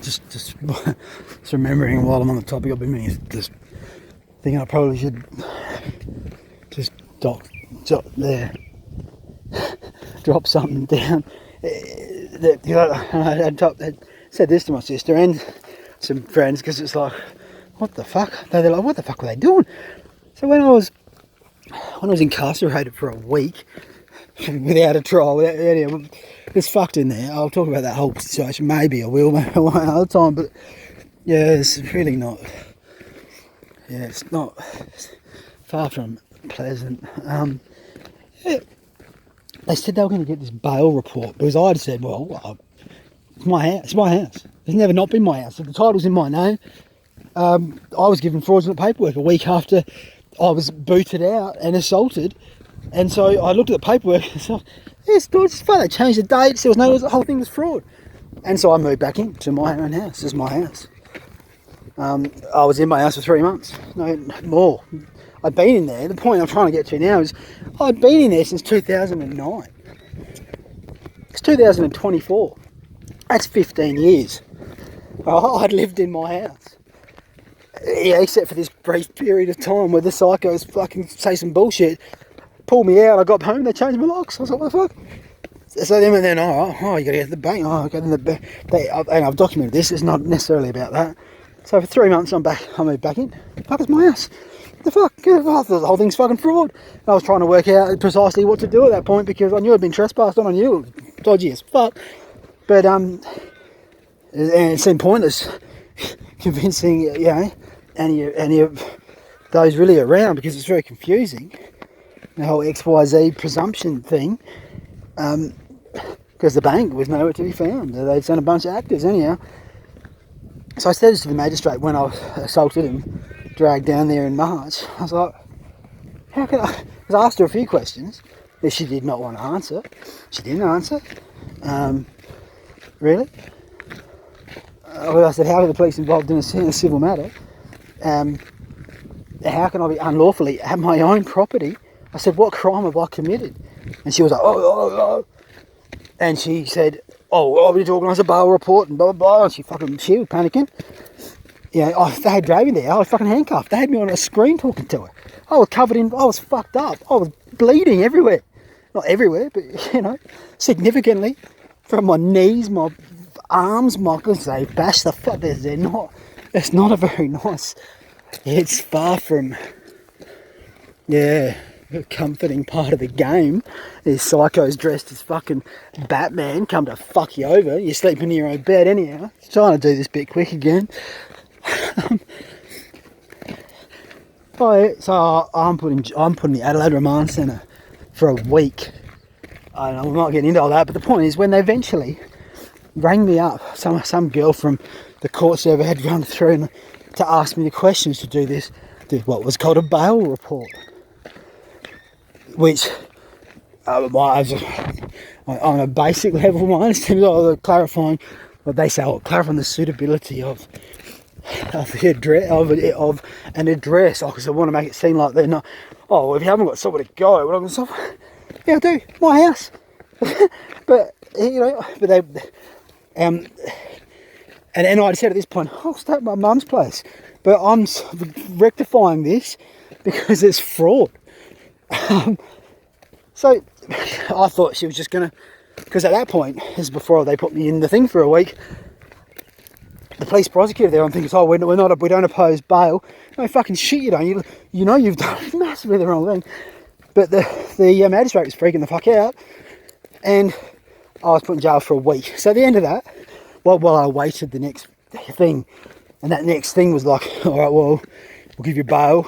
just remembering while I'm on the topic, I've been meaning, just thinking I probably should just drop something down. I said this to my sister and some friends because it's like, what the fuck? They're like, what the fuck were they doing? So when I was incarcerated for a week without a trial, it's fucked in there. I'll talk about that whole situation. Maybe I will another time, but yeah, it's really not. Yeah, it's not. It's far from pleasant. Yeah, they said they were going to get this bail report because I'd said, well, it's my house. It's my house. It's never not been my house. So the title's in my name. I was given fraudulent paperwork a week after I was booted out and assaulted, and so I looked at the paperwork and thought, it's fine. They changed the date. There was no, the whole thing was fraud, and so I moved back into my own house. It's my house. I was in my house for 3 months, no more. I'd been in there. The point I'm trying to get to now is I'd been in there since 2009. It's 2024. That's 15 years. I'd lived in my house. Yeah, except for this brief period of time where the psychos fucking say some bullshit, pulled me out, I got home, they changed my locks. I was like, what the fuck? So then, you gotta get to the bank. I got in the bank. And I've documented this, it's not necessarily about that. So for 3 months I moved back in. The fuck, it's my house. The fuck? The whole thing's fucking fraud. And I was trying to work out precisely what to do at that point because I knew I'd been trespassed on. I knew it was dodgy as fuck. But, and it seemed pointless convincing, any of those really around because it's very confusing. The whole XYZ presumption thing. Because the bank was nowhere to be found. They'd sent a bunch of actors anyhow. So I said this to the magistrate when I was assaulted and dragged down there in March. I was like, how can I? Because I asked her a few questions that she did not want to answer. She didn't answer. Really? I said, how are the police involved in a civil matter? How can I be unlawfully at my own property? I said, what crime have I committed? And she was like, oh. And she said, I need to organise a bail report and blah, blah, blah. And she was panicking. They had dragged me there. I was fucking handcuffed. They had me on a screen talking to her. I was fucked up. I was bleeding everywhere. Not everywhere, but, significantly. From my knees, my arms, they bashed the fuck. It's not a very nice, it's far from, a comforting part of the game. These psychos dressed as fucking Batman come to fuck you over. You're sleeping in your own bed anyhow. Trying to do this bit quick again. So I'm putting the Adelaide Remand Centre for a week. I'm not getting into all that, but the point is when they eventually rang me up, some girl from the court server had run through to ask me the questions to do what was called a bail report, which on a basic level, my understanding of clarifying what they say, clarifying the suitability of an address, because I want to make it seem like they're not. Oh, if you haven't got somewhere to go, well, yeah, I do. My house. but they, and I'd said at this point, I'll stay at my mum's place, but I'm rectifying this because it's fraud. So I thought she was just gonna, because at that point, this is before they put me in the thing for a week. The police prosecutor there, I'm thinking, we don't oppose bail. No, fucking shit, you don't. You've done massively the wrong thing. But the magistrate was freaking the fuck out, and I was put in jail for a week. So at the end of that, while I waited the next thing, and that next thing was like, all right, well, we'll give you bail.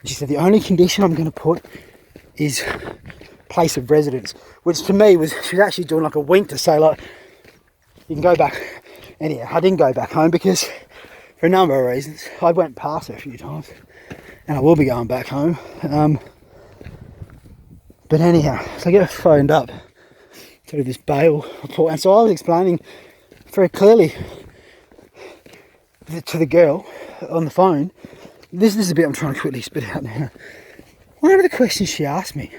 And she said, the only condition I'm going to put is place of residence, which to me she was actually doing like a wink to say, like, you can go back. Anyhow, I didn't go back home because for a number of reasons. I went past her a few times, and I will be going back home. But anyhow, so I get phoned up to do this bail report, and so I was explaining very clearly to the girl on the phone. This is a bit I'm trying to quickly spit out now. One of the questions she asked me,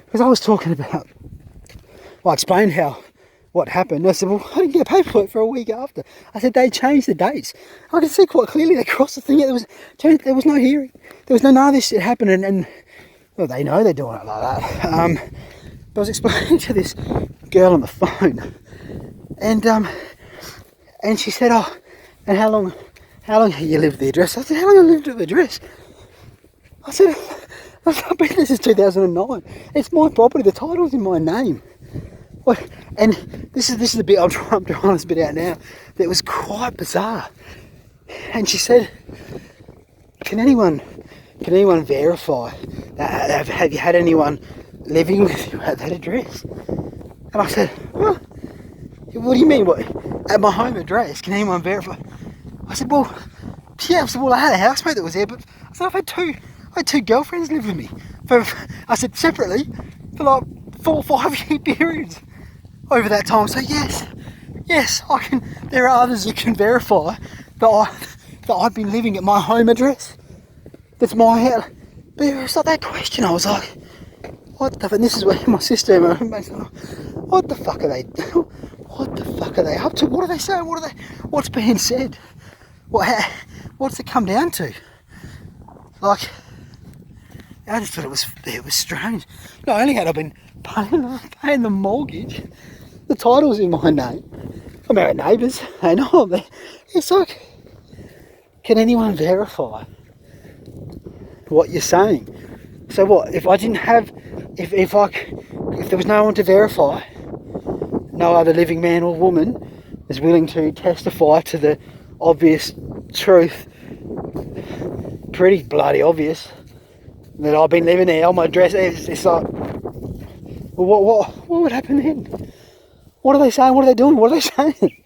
because I was talking about, I explained how what happened. I said, well, I didn't get paperwork for a week after. I said, they changed the dates. I could see quite clearly they crossed the thing. There was no hearing. There was none of this shit happened, and well, they know they're doing it like that. But I was explaining to this girl on the phone, and she said, oh, and how long have you lived at the address? I said, how long have I lived at the address? I said, I've been there since 2009. It's my property. The title's in my name. What? And this is the bit I'm trying this bit out now. That was quite bizarre. And she said, "Can anyone verify that? Have you had anyone living with you at that address?" And I said, "What? What do you mean? What? At my home address? Can anyone verify?" I said, "Well, yeah." I said, "Well, I had a housemate that was there, but I said I had two girlfriends live with me. I said separately for like 4 or 5 year periods over that time. So yes, I can. There are others who can verify that I've been living at my home address. That's my house." But it's like that question. I was like, "What the?" And this is where my sister and my mates are like, "What the fuck are they? What the fuck are they up to? What are they saying? What's being said? What's it come down to?" Like, I just thought it was strange. Not only had I been paying the mortgage, the title's in my name. I'm our neighbours. They know me. It's like, can anyone verify what you're saying? So what? If I didn't have, if there was no one to verify, no other living man or woman is willing to testify to the obvious truth, pretty bloody obvious, that I've been living there on my address. It's like, well, what would happen then? What are they saying? What are they doing? What are they saying?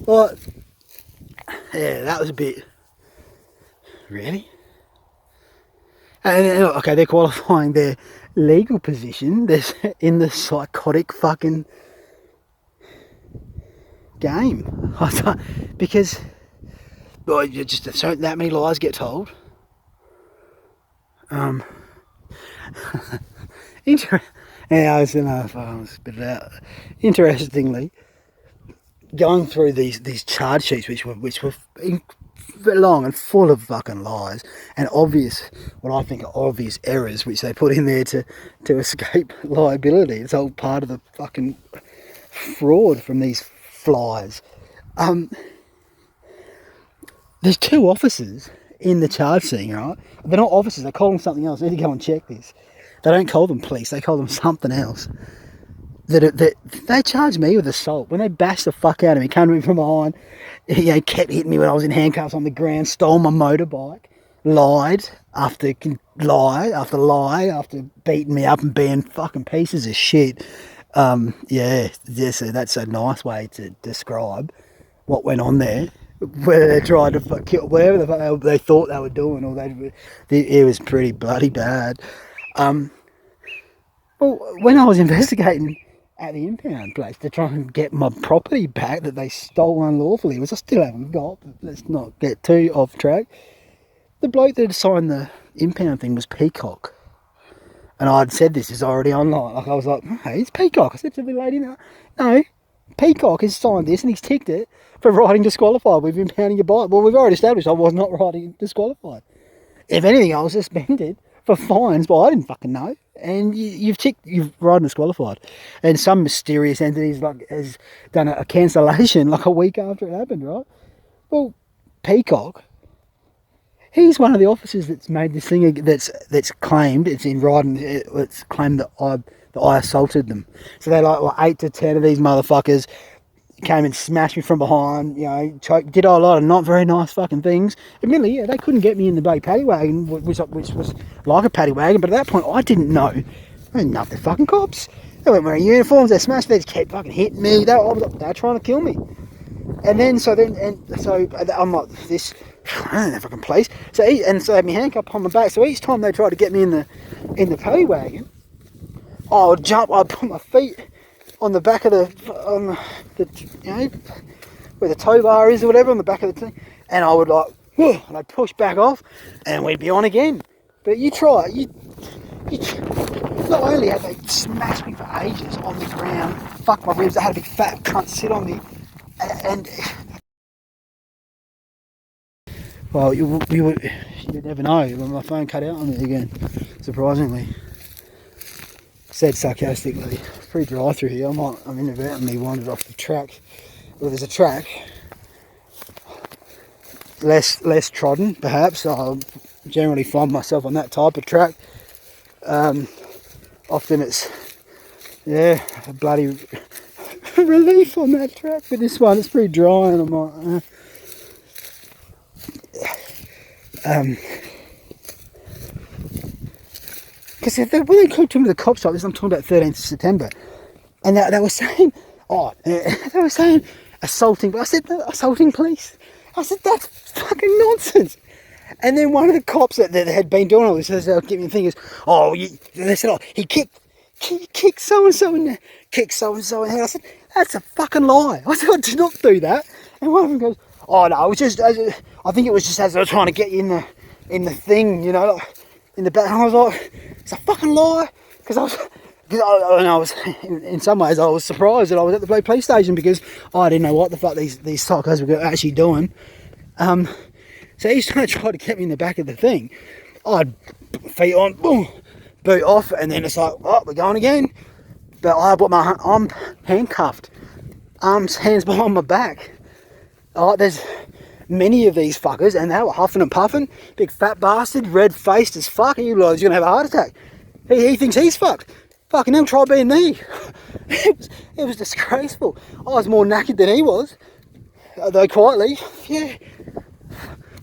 Like, yeah, that was a bit, really? And okay, they're qualifying their legal position. They're in the psychotic fucking game. Because, well, just so that many lies get told. Yeah, I was spit it out. Interestingly, going through these charge sheets, which were long and full of fucking lies and obvious, what I think are obvious errors, which they put in there to escape liability. It's all part of the fucking fraud from these flies. There's 2 officers in the charge scene, right? They're not officers, they call them something else. I need to go and check this. They don't call them police, they call them something else. That they charged me with assault when they bashed the fuck out of me, came to me from behind, kept hitting me when I was in handcuffs on the ground, stole my motorbike, lied after lie after beating me up and being fucking pieces of shit. So that's a nice way to describe what went on there. Whether they tried to kill, whatever the fuck they thought they were doing, or it was pretty bloody bad. Well, when I was investigating at the impound place to try and get my property back that they stole unlawfully, which I still haven't got, but let's not get too off track, the bloke that had signed the impound thing was Peacock. And I'd said this is already online. Like, I was like, hey, it's Peacock. I said to the lady, no, Peacock has signed this and he's ticked it for riding disqualified. We've been impounding your bike. Well, we've already established I was not riding disqualified. If anything, I was suspended for fines, but I didn't fucking know. And you've riding disqualified. And some mysterious entities has done a cancellation like a week after it happened, right? Well, Peacock, he's one of the officers that's made this thing that's claimed, it's in writing, it's claimed that I assaulted them. So they like 8 to 10 of these motherfuckers came and smashed me from behind, did a lot of not very nice fucking things. Admittedly, yeah, they couldn't get me in the big paddy wagon, which was like a paddy wagon, but at that point I didn't know. I didn't know they're fucking cops. They weren't wearing uniforms, they smashed, they just kept fucking hitting me, they were trying to kill me. And so I'm like, this, I don't know, fucking place. So they had me handcuffed on my back, so each time they tried to get me in the paddy wagon, I would jump, I'd put my feet on the back of the where the tow bar is or whatever, on the back of the thing, and I would and I'd push back off, and we'd be on again. But you try, not only have they smashed me for ages on the ground, fuck my ribs. I had a big fat cunt sit on me, and well, you'd never know when my phone cut out on me again. Surprisingly, said sarcastically, pretty dry through here. I'm inadvertently wandered off the track. Well, there's a track, less trodden perhaps. I generally find myself on that type of track. Often it's a bloody relief on that track, but this one it's pretty dry, and I'm like, because when they came to me the cops like this, I'm talking about 13th of September, and they were saying, they were saying assaulting, but I said, no, assaulting police. I said, that's fucking nonsense. And then one of the cops that had been doing all this, they'll give me the thing is, they said, he kicked so-and-so in there, kicked so-and-so in there. I said, that's a fucking lie. I said, I did not do that. And one of them goes, oh no, it was just, I think it was just as they were trying to get you in the thing, you know, like, in the back. And I was like, it's a fucking lie. Because I was, in some ways, I was surprised that I was at the police station, because I didn't know what the fuck these psychos were actually doing. So each time they tried to get me in the back of the thing, I'd feet on, boom, boot off, and then it's like, oh, we're going again. But I'm handcuffed, hands behind my back. There's many of these fuckers, and they were huffing and puffing. Big fat bastard, red-faced as fuck. He looks like he's going to have a heart attack. He thinks he's fucked. Fucking hell, try being me. It was disgraceful. I was more knackered than he was, though quietly. Yeah.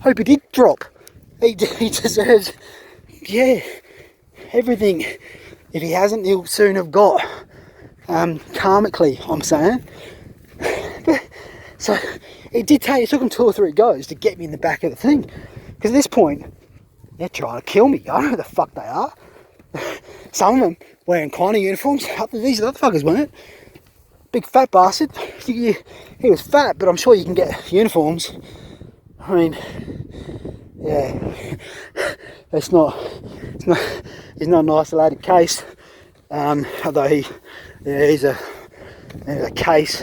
Hope he did drop. He deserves, everything. If he hasn't, he'll soon have got. Karmically, I'm saying. So it took him 2 or 3 goes to get me in the back of the thing. Because at this point, they're trying to kill me. I don't know who the fuck they are. Some of them wearing kind of uniforms. These other fuckers weren't. Big fat bastard. He was fat, but I'm sure you can get uniforms. I mean, yeah, he's not an isolated case. Although he's a case.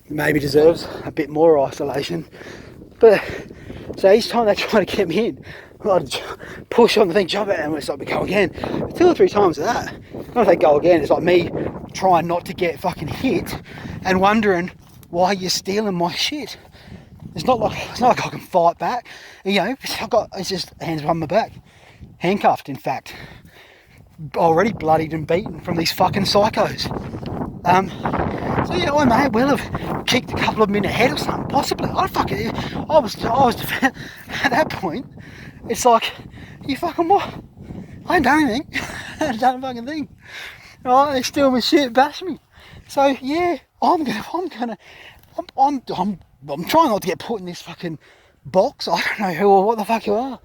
He maybe deserves a bit more isolation. But so each time they try to get me in, I'd push on the thing, jump out, and it's like, we go again. 2 or 3 times of that. And if they go again, it's like me trying not to get fucking hit and wondering why you're stealing my shit. It's not like I can fight back. You know, it's just hands behind my back. Handcuffed, in fact. Already bloodied and beaten from these fucking psychos. So yeah, I may well have kicked a couple of them in the head or something, possibly. I was at that point, it's like, you fucking what? I ain't done anything. I ain't done a fucking thing. Right, they steal my shit, bash me. So yeah, I'm trying not to get put in this fucking box. I don't know who or what the fuck you are.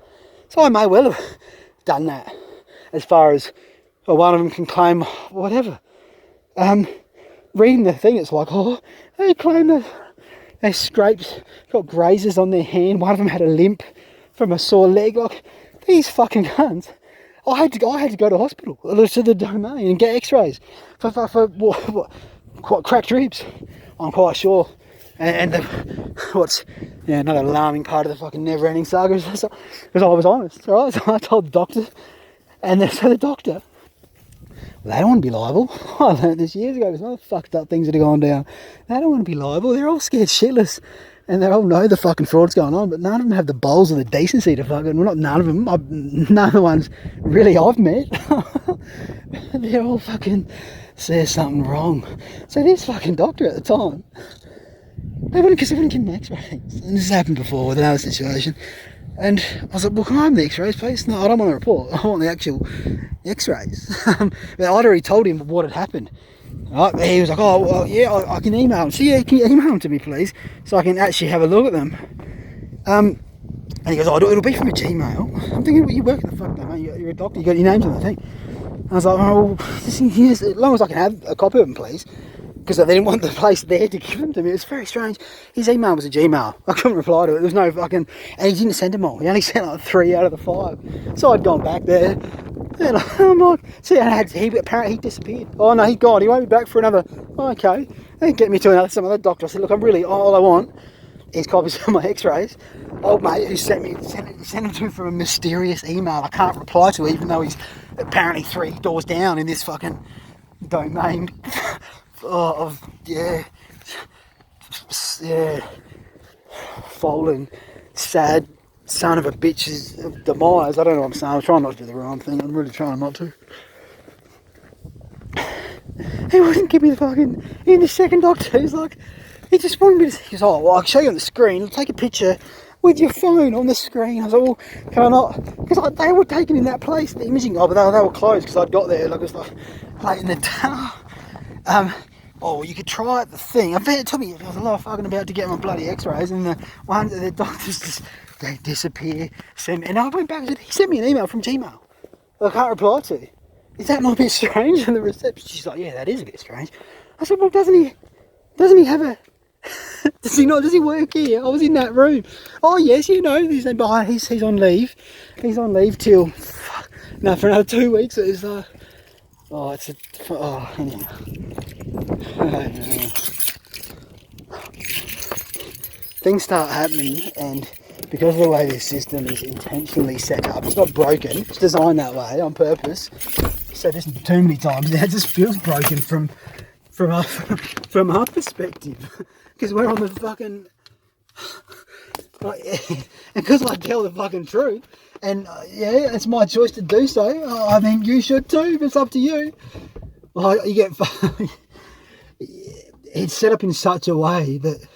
So I may well have done that. As far as one of them can claim whatever. Reading the thing, it's like, they claim that they scraped, got grazes on their hand. One of them had a limp from a sore leg. Like, these fucking cunts. I had to go to hospital, to the domain, and get X-rays for what cracked ribs. I'm quite sure. And another alarming part of the fucking never-ending saga is because I was honest, right? So I told the doctor, and so the doctor, they don't want to be liable. I learned this years ago. There's other fucked up things that are going down. They don't want to be liable. They're all scared shitless, and they all know the fucking fraud's going on, but none of them have the balls or the decency to fucking. Well, not none of them. None of the ones really I've met. They're all fucking. There's something wrong. So this fucking doctor at the time, they wouldn't give me X-rays. And this has happened before with another situation. And I was like, well, can I have the X-rays, please? No, I don't want a report. I want the actual X-rays. But I'd already told him what had happened. Right? He was like, oh, well, yeah, I can email them. So yeah, can you email them to me, please? So I can actually have a look at them. And he goes, oh, it'll be from a Gmail. I'm thinking, well, you work at the fuck, mate. You're a doctor. You got your names on the thing. And I was like, oh, well, as long as I can have a copy of them, please. Because they didn't want the place there to give them to me. It was very strange. His email was a Gmail. I couldn't reply to it. There was no fucking... And he didn't send them all. He only sent like 3 out of the 5. So I'd gone back there, And I'm like, see, apparently he disappeared. Oh no, he's gone. He won't be back for another. Oh, okay. They get me to some other doctor. I said, look, all I want is copies of my X-rays. Old mate who sent them to me from a mysterious email I can't reply to, even though he's apparently 3 doors down in this fucking domain of fallen, sad son of a bitch's demise. I don't know what I'm saying. I'm trying not to do the wrong thing. I'm really trying not to. He wouldn't give me the fucking. In the second doctor, he's like, he just wanted me to. He goes, oh, well, I can show you on the screen. Take a picture with your phone on the screen. I was like, well, can I not? Because they were taken in that place, the imaging. Oh, but they were closed because I'd got there. Like it was like late in the day. Oh, you could try the thing. I bet it took me. I was a lot of fucking about to get my bloody X-rays, and the doctors just they disappear. And I went back and said, he sent me an email from Gmail I can't reply to. Is that not a bit strange? And the reception, she's like, yeah, that is a bit strange. I said, well, doesn't he have a? Does he work here? I was in that room. Oh yes, he's on leave. He's on leave till for another 2 weeks. It was anyhow. Things start happening, and because of the way this system is intentionally set up, it's not broken, it's designed that way on purpose. So there's too many times it just feels broken from our perspective, because we're on the fucking and because I tell the fucking truth, and it's my choice to do so. I think you should too, if it's up to you. Well, you get it's set up in such a way that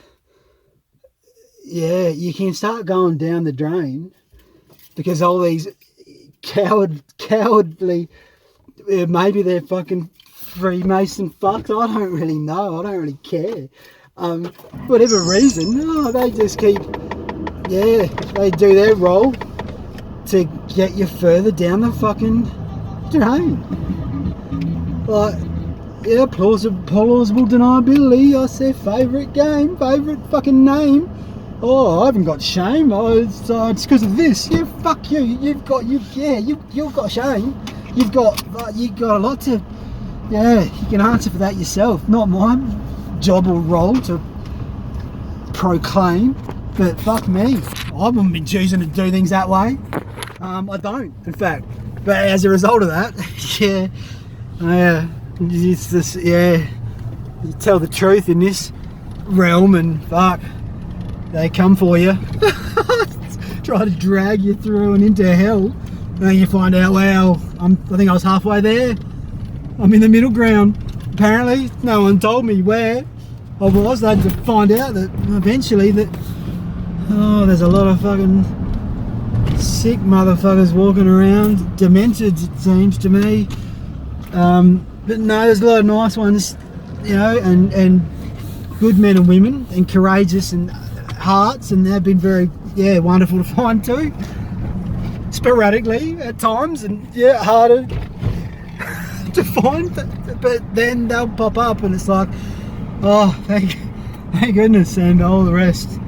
you can start going down the drain because all these cowardly, maybe they're fucking Freemason fucks. I don't really know. I don't really care. Whatever reason, they just keep, they do their role to get you further down the fucking drain. Like, plausible deniability. That's their favourite game, favourite fucking name. Oh, I haven't got shame. Oh, it's because of this. Yeah, fuck you. You've got shame. You've got a lot to. Yeah, you can answer for that yourself. Not my job or role to proclaim. But fuck me, I haven't been choosing to do things that way. I don't, in fact. But as a result of that, it's this. You tell the truth in this realm, and fuck. They come for you, try to drag you through and into hell, and then you find out, well, I think I was halfway there. I'm in the middle ground. Apparently, no one told me where I was. They had to find out that eventually that, there's a lot of fucking sick motherfuckers walking around, demented it seems to me. But no, there's a lot of nice ones, and good men and women, and courageous and hearts, and they've been very wonderful to find too, sporadically at times, and harder to find, but then they'll pop up and it's like, oh, thank goodness, and all the rest.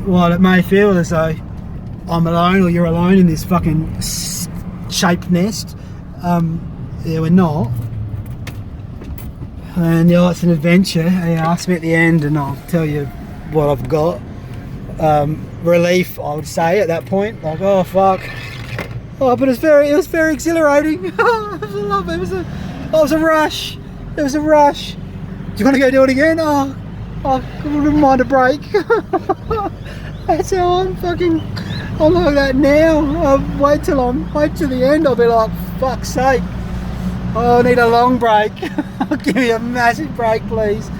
While it may feel as though I'm alone or you're alone in this fucking shaped nest, we're not. And it's an adventure. Ask me at the end and I'll tell you what I've got. Relief, I would say, at that point. Like, oh fuck. Oh, but it was very exhilarating. It was a rush. It was a rush. Do you want to go do it again? I wouldn't mind a break. That's how I'm like that now. I'll wait till the end. I'll be like, fuck's sake. I need a long break. Give me a massive break, please.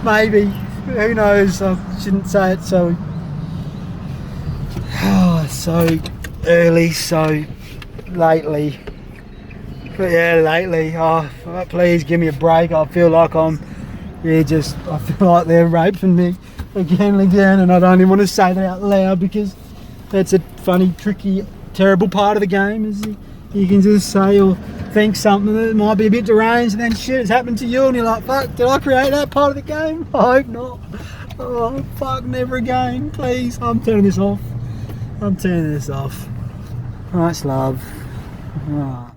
Maybe. Who knows? I shouldn't say it so early, so lately. But lately. Oh, please give me a break. I feel like I feel like they're raping me again and again, and I don't even want to say that out loud because that's a funny, tricky, terrible part of the game, is you can just say or think something that might be a bit deranged, and then shit has happened to you and you're like, fuck, did I create that part of the game? I hope not. Oh fuck, never again, please. I'm turning this off. Much love. Oh.